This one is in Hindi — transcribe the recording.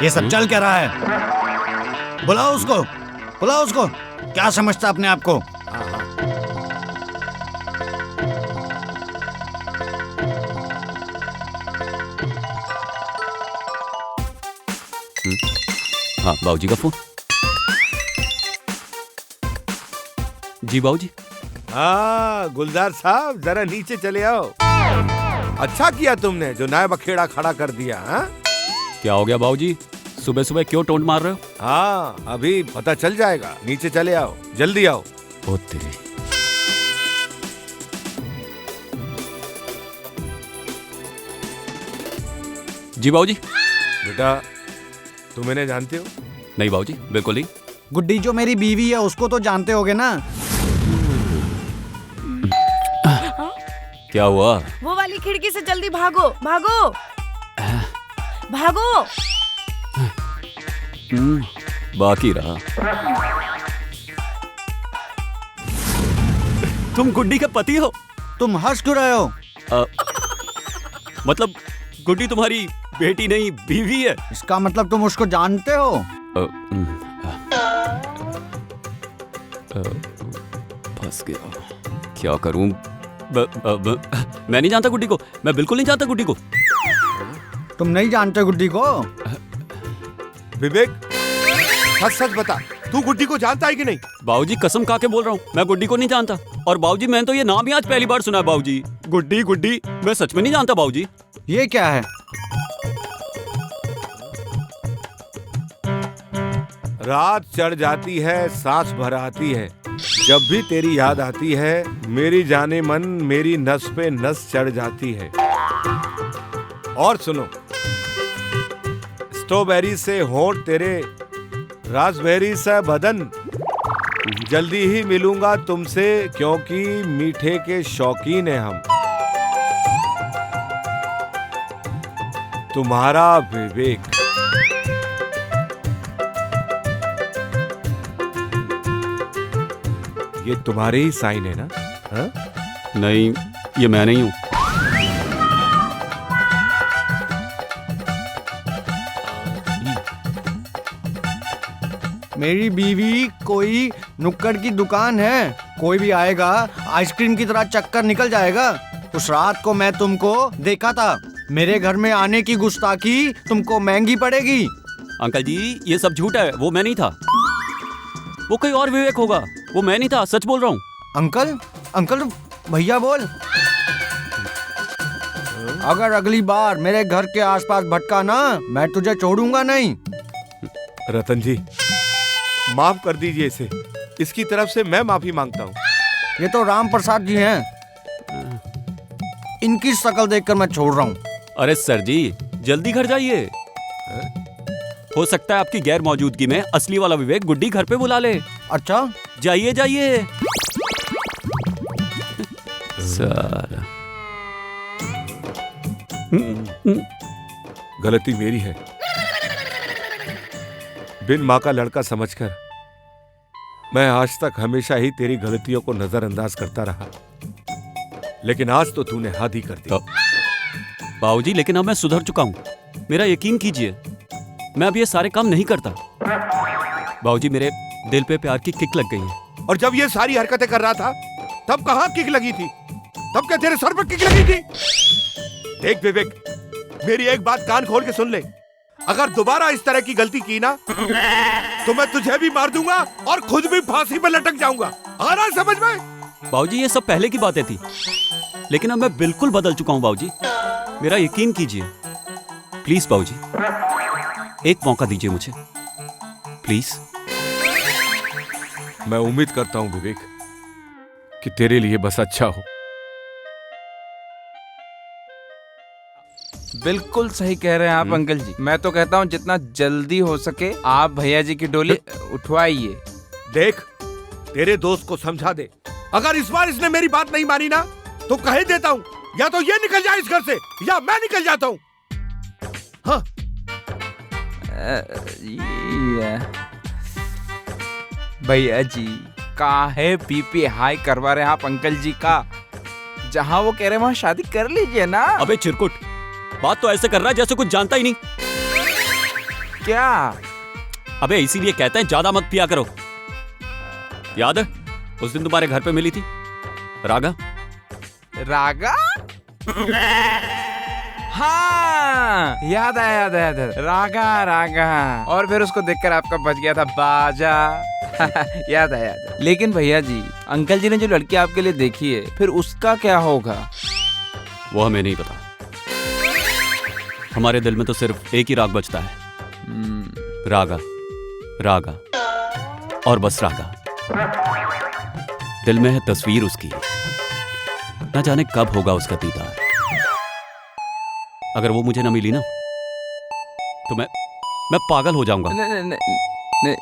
ये सब चल क्या रहा है? बुलाओ उसको, बुलाओ उसको। क्या समझता अपने आप को? हाँ, बाबूजी का फोन। जी बाबूजी। हाँ गुलजार साहब, जरा नीचे चले आओ। अच्छा किया तुमने जो नायब अखेड़ा खड़ा कर दिया। हाँ क्या हो गया बाबूजी, सुबह सुबह क्यों टोंट मार रहे हो? हाँ, अभी पता चल जाएगा। नीचे चले आओ, जल्दी आओ। ओ तेरी। जी बाबूजी। बेटा तुम इन्हें जानते हो? नहीं बाबूजी, बिल्कुल नहीं। गुड्डी जो मेरी बीवी है उसको तो जानते होगे ना? क्या हुआ? वो वाली खिड़की से जल्दी भागो, भागो, भागो। बाकी रहा। तुम गुड्डी के पति हो? तुम हंस क्यों रहे हो? मतलब गुड्डी तुम्हारी बेटी नहीं बीवी है? इसका मतलब तुम उसको जानते हो? फंस गया, क्या करूं? मैं नहीं जानता गुड्डी को, मैं बिल्कुल नहीं जानता गुड्डी को। तुम नहीं जानते गुड्डी को? विवेक सच सच बता, तू गुड्डी को जानता है कि नहीं? बाबूजी कसम खा के बोल रहा हूँ, मैं गुड्डी को नहीं जानता। और बाबूजी मैंने तो ये नाम ही आज पहली बार सुना है बाबूजी। गुड्डी गुड्डी, मैं सच में नहीं जानता बाबूजी। ये क्या है? रात चढ़ जाती है, सांस भर आती है, जब भी तेरी याद आती है मेरी जाने मन मेरी नस पे नस चढ़ जाती है। और सुनो, स्ट्रॉबेरी से होंठ तेरे, रास्पबेरी से बदन, जल्दी ही मिलूंगा तुमसे क्योंकि मीठे के शौकीन हैं हम। तुम्हारा विवेक। ये तुम्हारे ही साइन है ना? हा? नहीं, ये मैं नहीं हूँ। मेरी बीवी कोई नुक्कड़ की दुकान है, कोई भी आएगा आइसक्रीम की तरह चक्कर निकल जाएगा। उस रात को मैं तुमको देखा था, मेरे घर में आने की गुस्ताखी तुमको महंगी पड़ेगी। अंकल जी ये सब झूठ है, वो मैं नहीं था। वो कोई और विवेक होगा, वो मैं नहीं था, सच बोल रहा हूँ। अंकल, अंकल भैया बोल। अगर अगली बार मेरे घर के आसपास भटका ना, मैं तुझे छोड़ूंगा नहीं। रतन जी माफ कर दीजिए इसे, इसकी तरफ से मैं माफी मांगता हूँ। ये तो राम प्रसाद जी हैं, इनकी शक्ल देखकर मैं छोड़ रहा हूँ। अरे सर जी जल्दी घर जाइए, हो सकता है आपकी गैर मौजूदगी में असली वाला विवेक गुड्डी घर पे बुला ले। अच्छा जाइए जाइए। सारा गलती मेरी है, बिन माँ का लड़का समझकर मैं आज तक हमेशा ही तेरी गलतियों को नजरअंदाज करता रहा, लेकिन आज तो तूने हद ही कर दी। बाबूजी लेकिन अब मैं सुधर चुका हूँ, मेरा यकीन कीजिए, मैं अब ये सारे काम नहीं करता। बाबूजी मेरे दिल पे प्यार की किक लग गई है। और जब ये सारी हरकतें कर रहा था तब कहाँ किक लगी थी? तब क्या तेरे सर पर किक लगी थी? देख विवेक, मेरी एक बात कान खोल के सुन ले, अगर दोबारा इस तरह की गलती की ना तो मैं तुझे भी मार दूंगा और खुद भी फांसी पर लटक जाऊंगा। आ रहा है समझ में? बाबूजी ये सब पहले की बातें थी, लेकिन अब मैं बिल्कुल बदल चुका हूँ बाबूजी, मेरा यकीन कीजिए। प्लीज बाबूजी एक मौका दीजिए मुझे, प्लीज। मैं उम्मीद करता हूं विवेक कि तेरे लिए बस अच्छा हो। बिल्कुल सही कह रहे हैं आप अंकल जी। मैं तो कहता हूँ जितना जल्दी हो सके आप भैया जी की डोली उठवाइए। देख तेरे दोस्त को समझा दे, अगर इस बार इसने मेरी बात नहीं मानी ना तो कह देता हूँ, या तो ये निकल जाए इस घर से या मैं निकल जाता हूँ। हाँ भैया जी काहे बीपी हाई करवा रहे हैं आप अंकल जी का? जहाँ वो कह रहे हैं वहाँ शादी कर लीजिए ना। अबे चिरकुट, बात तो ऐसे कर रहा है जैसे कुछ जानता ही नहीं। क्या? अबे इसीलिए कहते हैं ज्यादा मत पिया करो। याद है उस दिन तुम्हारे घर पे मिली थी रागा? रागा? हाँ, याद आया, याद आया, याद आया। रागा, रागा। और फिर उसको देखकर आपका बच गया था बाजा। याद आया, याद आया। लेकिन भैया जी, अंकल जी ने जो लड़की आपके लिए देखी है, फिर उसका क्या होगा? वो हमें नहीं पता। हमारे दिल में तो सिर्फ एक ही राग बजता है, रागा, रागा और बस रागा। दिल में है तस्वीर उसकी, ना जाने कब होगा उसका दीदार। अगर वो मुझे ना मिली ना तो मैं पागल हो जाऊंगा। नहीं, नहीं, नहीं, नहीं।